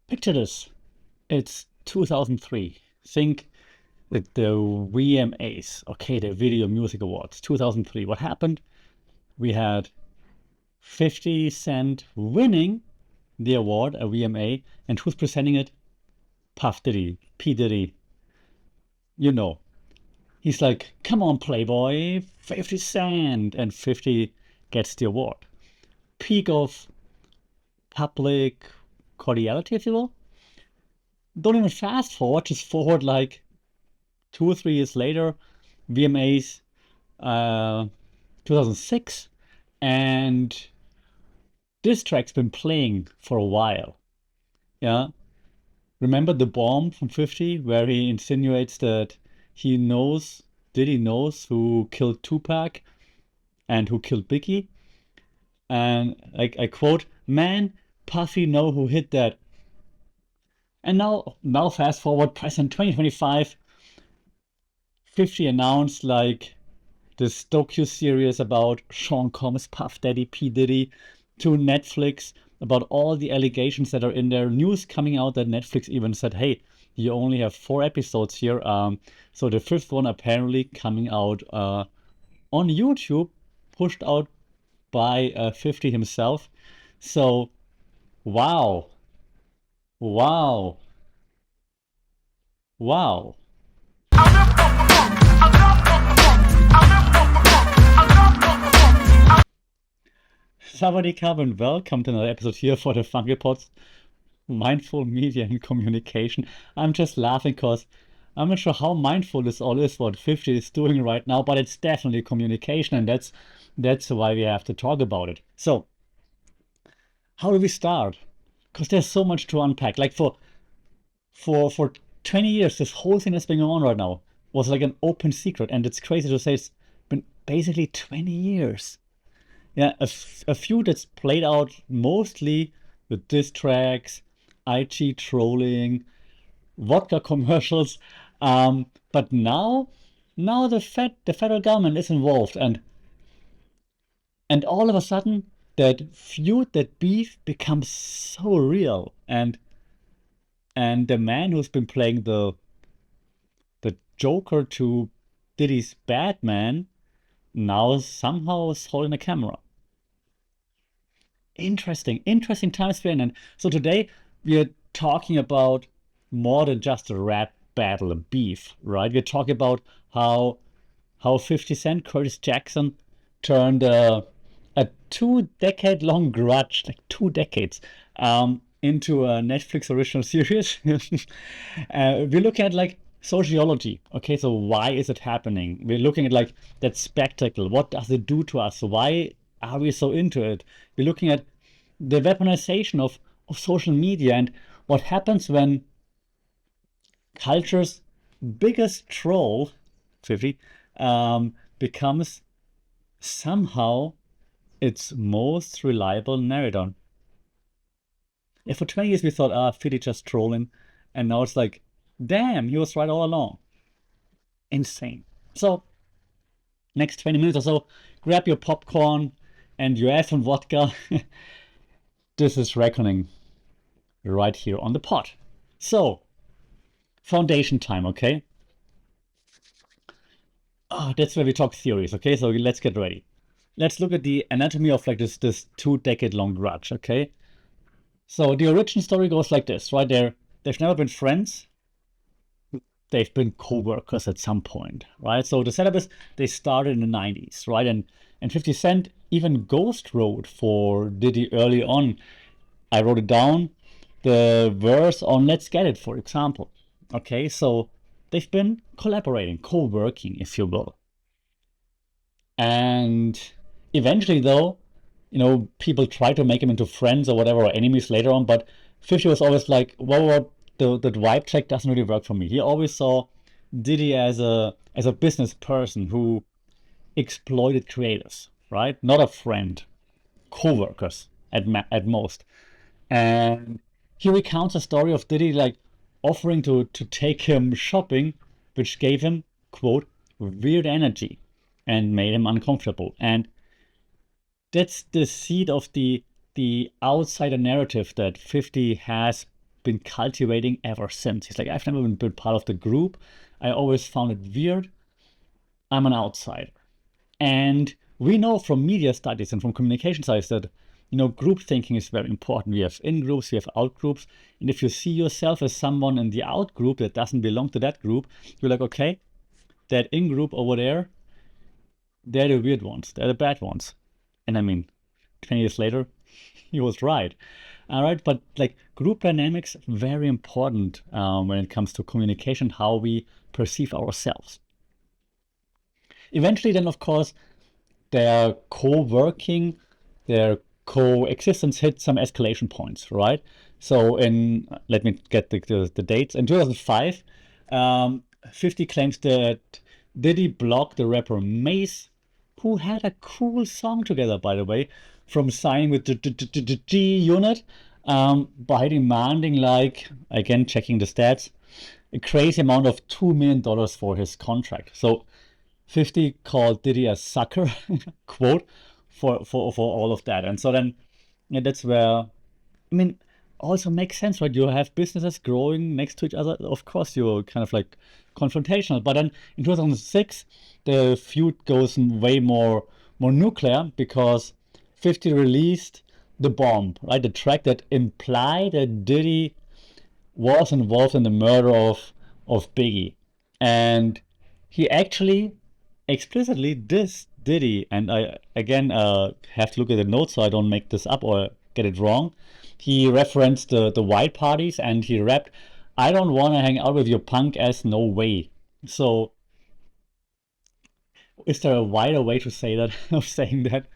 Picture this. It's 2003. Think the VMAs, okay, the Video Music Awards, 2003. What happened? We had 50 Cent winning the award, a VMA, and who's presenting it? Puff Diddy, P. Diddy. You know, he's like, come on, Playboy, 50 Cent, and 50 gets the award. Peak of public cordiality, if you will. Don't even fast forward, just forward like 2 or 3 years later, VMAs 2006, and this track's been playing for a while. Yeah, remember the bomb from 50 where he insinuates that Diddy knows who killed Tupac and who killed Biggie? And like I quote, man, Puffy know who hit that. And now fast forward, present 2025, 50 announced like this docu-series about Sean Combs, Puff Daddy, P. Diddy, to Netflix about all the allegations that are in there. News coming out that Netflix even said, hey, you only have 4 episodes here. So the fifth one apparently coming out on YouTube, pushed out by 50 himself. So, wow, wow, wow. Sawadee and welcome to another episode here for the Funky Pods Mindful Media and Communication. I'm just laughing because I'm not sure how mindful this all is, what 50 is doing right now, but it's definitely communication, and that's why we have to talk about it. So, how do we start? Because there's so much to unpack. Like for 20 years, this whole thing that's been going on right now was like an open secret, and it's crazy to say it's been basically 20 years. Yeah, a few that's played out mostly with diss tracks, IG trolling, vodka commercials. But now the federal government is involved, and all of a sudden that feud, that beef becomes so real, and the man who's been playing the Joker to Diddy's Batman now somehow is holding a camera. Interesting time span. And so today we are talking about more than just a rap battle, a beef, right? We're talking about how 50 Cent, Curtis Jackson turned a 2-decade long grudge, like 2 decades, into a Netflix original series. We're looking at like sociology. Okay, so why is it happening? We're looking at like that spectacle. What does it do to us? Why are we so into it? We're looking at the weaponization of social media and what happens when culture's biggest troll, 50, becomes somehow its most reliable narrator. Yeah, for 20 years we thought, 50 just trolling, and now it's like, damn, he was right all along. Insane. So, next 20 minutes or so, grab your popcorn and your Effen vodka. This is Reckoning right here on the pod. So, foundation time, okay? That's where we talk theories, okay? So let's get ready. Let's look at the anatomy of like this 2-decade long grudge, okay? So the origin story goes like this, right? They've never been friends. They've been co-workers at some point, right? So the setup is they started in the 90s, right? And 50 Cent even ghost wrote for Diddy early on. I wrote it down, the verse on Let's Get It, for example. Okay, so they've been collaborating, co-working, if you will. And eventually, though, people try to make him into friends or whatever, or enemies later on, but 50 was always like, well, the vibe check doesn't really work for me. He always saw Diddy as a business person who exploited creators, right? Not a friend, co-workers at most. And he recounts a story of Diddy like offering to take him shopping, which gave him, quote, weird energy and made him uncomfortable. And that's the seed of the outsider narrative that 50 has been cultivating ever since. He's like, I've never been part of the group. I always found it weird. I'm an outsider. And we know from media studies and from communication studies that, group thinking is very important. We have in groups, we have out groups. And if you see yourself as someone in the out group that doesn't belong to that group, you're like, okay, that in group over there, they're the weird ones. They're the bad ones. And I mean, 20 years later, he was right. All right. But like group dynamics, very important when it comes to communication, how we perceive ourselves. Eventually, then, of course, their co-working, their coexistence hit some escalation points, right? So let me get the dates. In 2005, 50 claims that Diddy blocked the rapper Mase, who had a cool song together, by the way, from signing with the G Unit, by demanding, like, again, checking the stats, a crazy amount of $2 million for his contract. So 50 called Diddy a sucker, quote, for all of that. And so then that's where, also makes sense, right? You have businesses growing next to each other. Of course, you're kind of like confrontational. But then in 2006, the feud goes way more nuclear because 50 released The Bomb, right? The track that implied that Diddy was involved in the murder of Biggie. And he actually explicitly dissed Diddy, and I again have to look at the notes so I don't make this up or get it wrong. He referenced the white parties and he rapped, "I don't want to hang out with your punk ass, no way." So is there a wider way to say that, of saying that?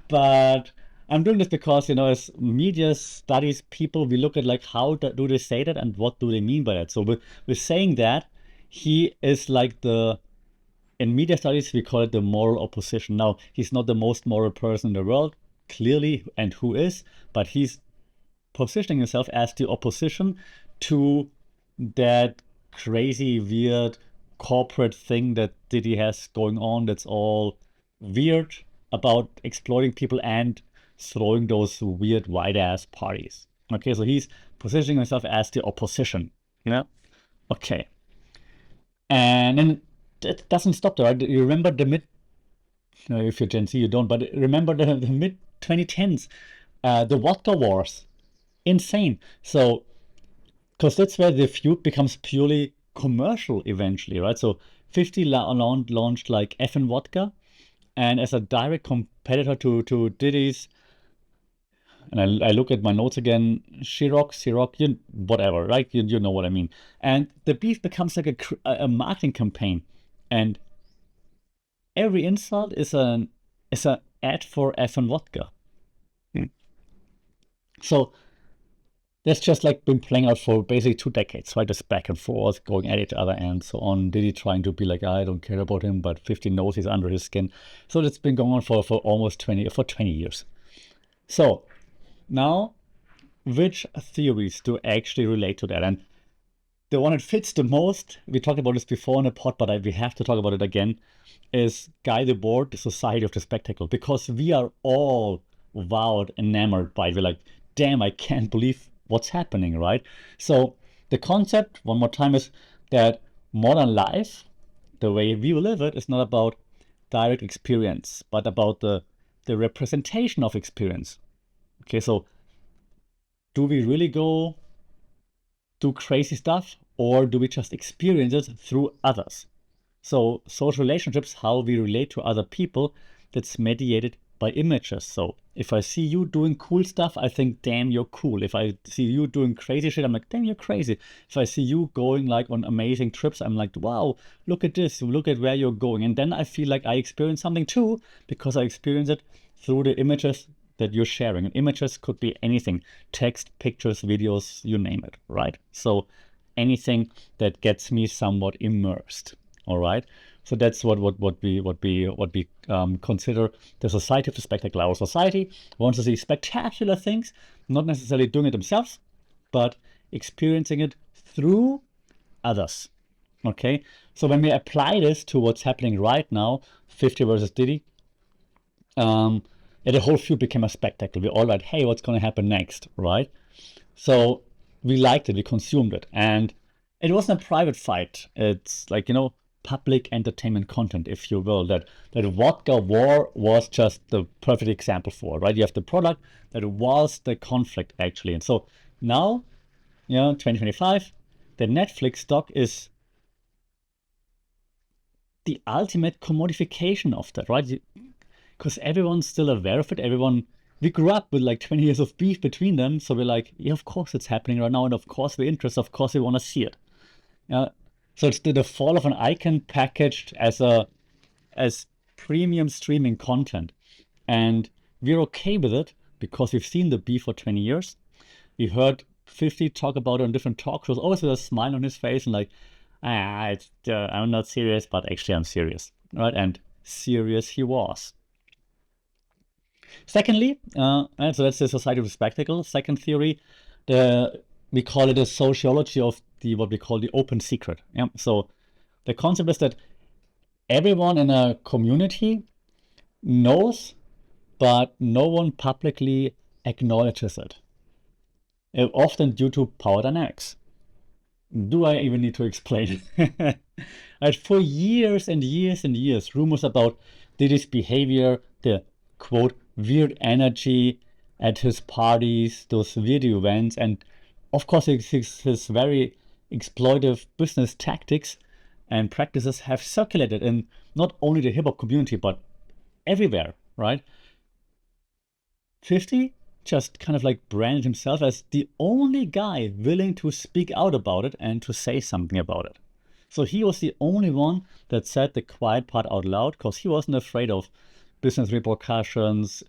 But I'm doing this because, as media studies people, we look at like how do they say that and what do they mean by that. So with saying that, he is like in media studies, we call it the moral opposition. Now, he's not the most moral person in the world, clearly, and who is, but he's positioning himself as the opposition to that crazy, weird corporate thing that Diddy has going on that's all weird about exploiting people and throwing those weird white-ass parties. Okay, so he's positioning himself as the opposition. Okay. And then it doesn't stop there, right? You remember if you're Gen Z, you don't, but remember the mid 2010s, the Vodka Wars. Insane. So, because that's where the feud becomes purely commercial eventually, right? So 50 launched like Effen vodka, and as a direct competitor to Diddy's, and I look at my notes again, Cîroc, whatever, right? You know what I mean. And the beef becomes like a marketing campaign. And every insult is an ad for Effen vodka. So that's just like been playing out for basically 2 decades, right? Just back and forth, going at each other and so on. Diddy trying to be like, I don't care about him, but 50 knows he's under his skin. So that's been going on for almost 20 years. So now, which theories do actually relate to that? And the one that fits the most, we talked about this before in the pod, but we have to talk about it again, is Guy Debord, The Society of the Spectacle, because we are all wowed, enamored by it. We're like, damn, I can't believe what's happening, right? So the concept, one more time, is that modern life, the way we live it, is not about direct experience, but about the representation of experience. Okay, so do we really go do crazy stuff, or do we just experience it through others? So social relationships, how we relate to other people, that's mediated by images. So if I see you doing cool stuff, I think, damn, you're cool. If I see you doing crazy shit, I'm like, damn, you're crazy. If I see you going like on amazing trips, I'm like, wow, look at this, look at where you're going. And then I feel like I experience something too, because I experience it through the images that you're sharing. And images could be anything: text, pictures, videos, you name it, right? So anything that gets me somewhat immersed. All right. So that's what we consider the society of the spectacle. Our society wants to see spectacular things, not necessarily doing it themselves, but experiencing it through others. Okay. So when we apply this to what's happening right now, 50 versus Diddy, the whole feud became a spectacle. We all like, hey, what's going to happen next, right? So we liked it, we consumed it. And it wasn't a private fight. It's like, public entertainment content, if you will, that Vodka War was just the perfect example for, right? You have the product that was the conflict actually. And so now, 2025, the Netflix stock is the ultimate commodification of that, right? Because everyone's still aware of it. We grew up with like 20 years of beef between them. So we're like, yeah, of course it's happening right now. And of course we're interested. Of course we want to see it. So it's the fall of an icon packaged as premium streaming content. And we're okay with it because we've seen the beef for 20 years. We heard 50 talk about it on different talk shows, always with a smile on his face and like, I'm not serious, but actually I'm serious, right? And serious he was. Secondly, so that's the society of spectacle. Second theory, we call it a sociology of what we call the open secret. Yeah? So the concept is that everyone in a community knows, but no one publicly acknowledges it. Often due to power dynamics. Do I even need to explain? Right, for years and years and years, rumors about Diddy's behavior, the quote, weird energy at his parties, those video events, and of course his very exploitive business tactics and practices have circulated in not only the hip hop community, but everywhere, right? 50 just kind of like branded himself as the only guy willing to speak out about it and to say something about it. So he was the only one that said the quiet part out loud because he wasn't afraid of business repercussions,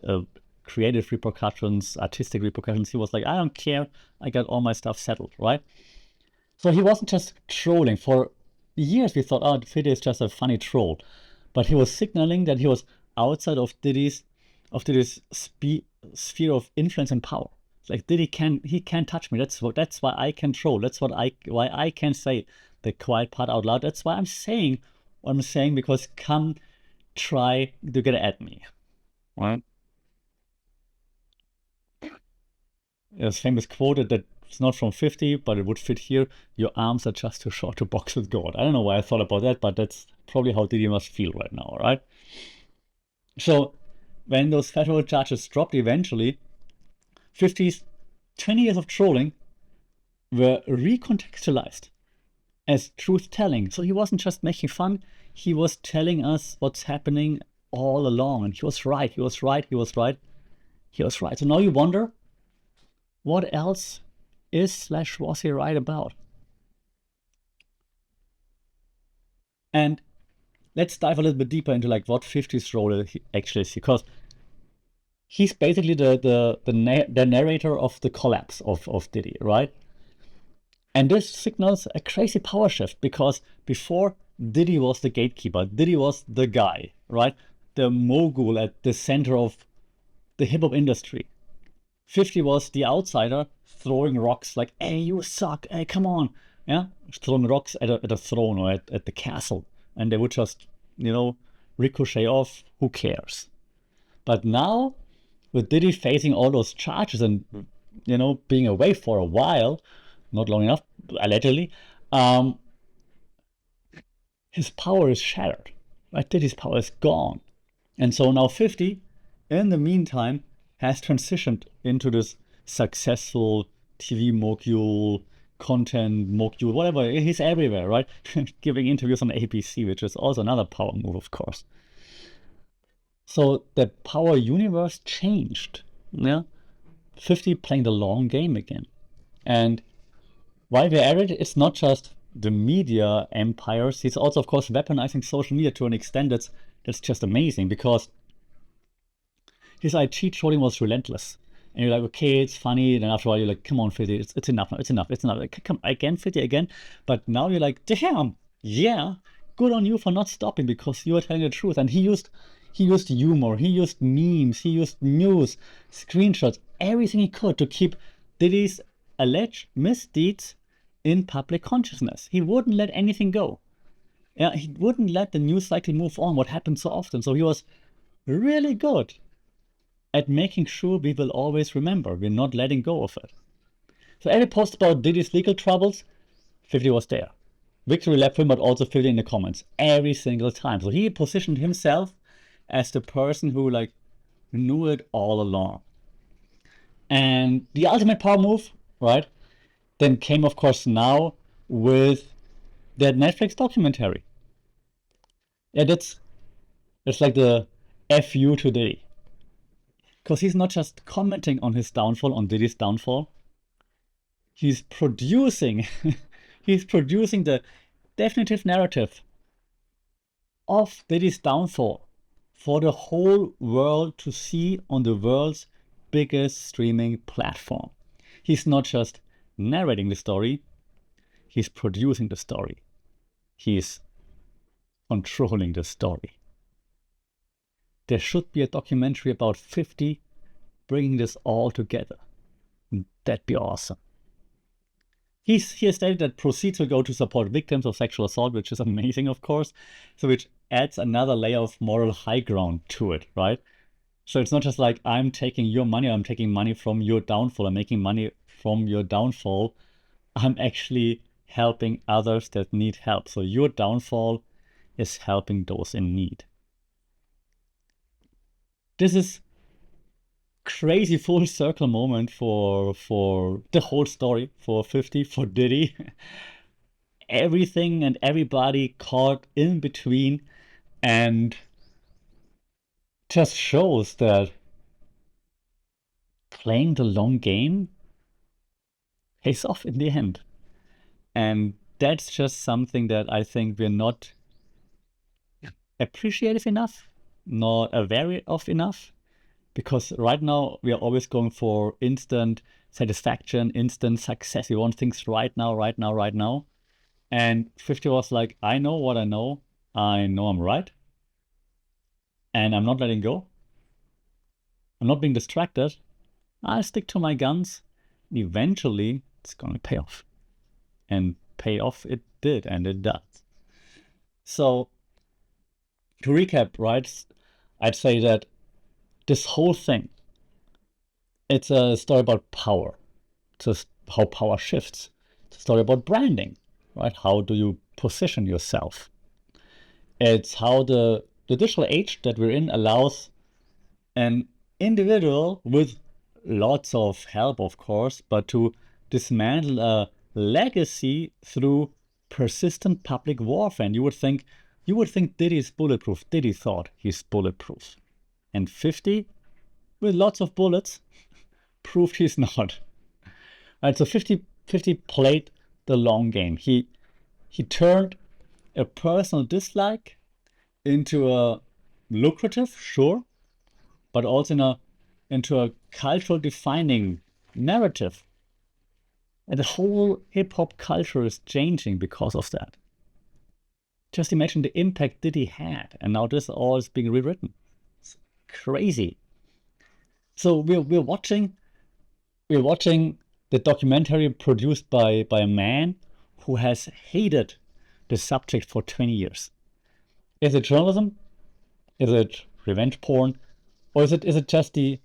creative repercussions, artistic repercussions. He was like, I don't care. I got all my stuff settled, right? So he wasn't just trolling. For years we thought, oh, Diddy is just a funny troll. But he was signaling that he was outside of Diddy's sphere of influence and power. It's like Diddy can't touch me. That's why I can troll. That's why I can say the quiet part out loud. That's why I'm saying what I'm saying, because come try to get at me. Right? There's a famous quote that it's not from 50, but it would fit here. Your arms are just too short to box with God. I don't know why I thought about that, but that's probably how Diddy must feel right now, right? So when those federal charges dropped eventually, 50's 20 years of trolling were recontextualized as truth-telling. So he wasn't just making fun, he was telling us what's happening all along. And he was right, he was right, he was right, he was right. So now you wonder, what else was he right about? And let's dive a little bit deeper into like what 50's role actually is, because he's basically the narrator of the collapse of Diddy, right? And this signals a crazy power shift, because before Diddy was the gatekeeper, Diddy was the guy, right? The mogul at the center of the hip hop industry. 50 was the outsider throwing rocks like, hey, you suck, hey, come on. Yeah, throwing rocks at a throne or at the castle. And they would just, ricochet off, who cares? But now, with Diddy facing all those charges and, being away for a while, not long enough, allegedly, his power is shattered, right? Diddy's power is gone. And so now 50, in the meantime, has transitioned into this successful TV mogul, content mogul, whatever. He's everywhere, right? Giving interviews on ABC, which is also another power move, of course. So the power universe changed. Yeah, 50 playing the long game again. And while we're at it, it's not just the media empires. He's also, of course, weaponizing social media to an extent that's just amazing, because his IG trolling was relentless. And you're like, okay, it's funny. Then after a while, you're like, come on, 50, it's enough now. It's enough. Like, come again, 50 again. But now you're like, damn, yeah, good on you for not stopping, because you are telling the truth. And he used humor, he used memes, he used news, screenshots, everything he could to keep Diddy's alleged misdeeds in public consciousness. He wouldn't let anything go. Yeah, he wouldn't let the news cycle move on, what happened so often. So he was really good at making sure we will always remember. We're not letting go of it. So every post about Diddy's legal troubles, 50 was there. Victory lap film, but also 50 in the comments every single time. So he positioned himself as the person who like knew it all along. And the ultimate power move, right, then came, of course, now with that Netflix documentary. Yeah, it's like the FU to Diddy. Because he's not just commenting on his downfall, on Diddy's downfall. He's producing, he's producing the definitive narrative of Diddy's downfall for the whole world to see on the world's biggest streaming platform. He's not just narrating the story, he's producing the story. He's controlling the story. There should be a documentary about 50 bringing this all together. That'd be awesome. He has stated that proceeds will go to support victims of sexual assault, which is amazing, of course. So which adds another layer of moral high ground to it, right? So it's not just like I'm taking your money, I'm taking money from your downfall, I'm making money from your downfall. I'm actually helping others that need help. So your downfall is helping those in need. This is crazy full circle moment for the whole story, for 50, for Diddy. Everything and everybody caught in between, and just shows that playing the long game pays off in the end. And that's just something that I think we're not appreciative enough, not aware of enough. Because right now we are always going for instant satisfaction, instant success. We want things right now, right now, right now. And 50 was like, I know what I know. I know I'm right. And I'm not letting go. I'm not being distracted. I'll stick to my guns. And eventually, it's going to pay off. And pay off it did, and it does. So, to recap, right, I'd say that this whole thing, it's a story about power. It's just how power shifts. It's a story about branding, right? How do you position yourself? It's how the digital age that we're in allows an individual with lots of help, of course, but to dismantle a legacy through persistent public warfare. And you would think Diddy is bulletproof. Diddy thought he's bulletproof. And 50, with lots of bullets, proved he's not. Right, so 50 played the long game. He turned a personal dislike into a lucrative, sure, but also into a cultural defining narrative. And the whole hip-hop culture is changing because of that. Just imagine the impact Diddy had, and now this all is being rewritten. It's crazy. So we're watching the documentary produced by a man who has hated the subject for 20 years. Is it journalism? Is it revenge porn? Or is it just the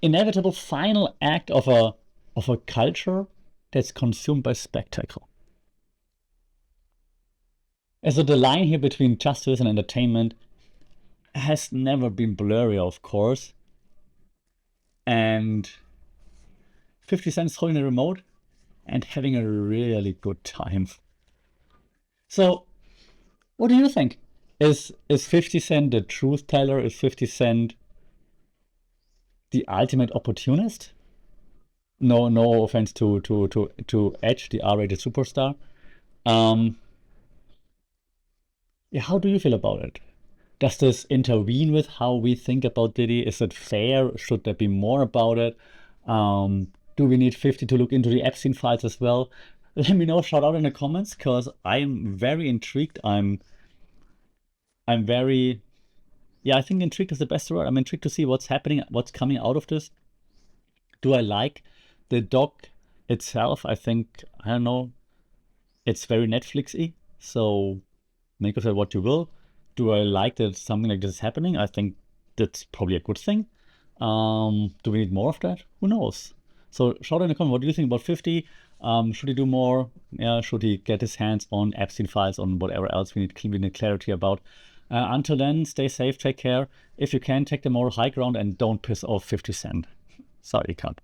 inevitable final act of a culture that's consumed by spectacle? And so the line here between justice and entertainment has never been blurry, of course. And 50 Cent's holding a remote and having a really good time. So, what do you think? Is 50 Cent the truth teller? Is 50 Cent the ultimate opportunist? No offense to Edge, the R-rated superstar. Yeah, how do you feel about it? Does this intervene with how we think about Diddy? Is it fair? Should there be more about it? Do we need 50 to look into the Epstein files as well? Let me know, shout out in the comments, because I'm very intrigued. I'm very, yeah, I think intrigued is the best word. I'm intrigued to see what's happening, what's coming out of this. Do I like the doc itself? I think, I don't know, it's very Netflix-y, so make of it what you will. Do I like that something like this is happening? I think that's probably a good thing. Do we need more of that? Who knows? So shout in the comment, what do you think about 50? Should he do more? Yeah, should he get his hands on Epstein files, on whatever else we need clarity about? Until then, stay safe, take care. If you can, take the moral high ground and don't piss off 50 Cent. Sorry, you can't.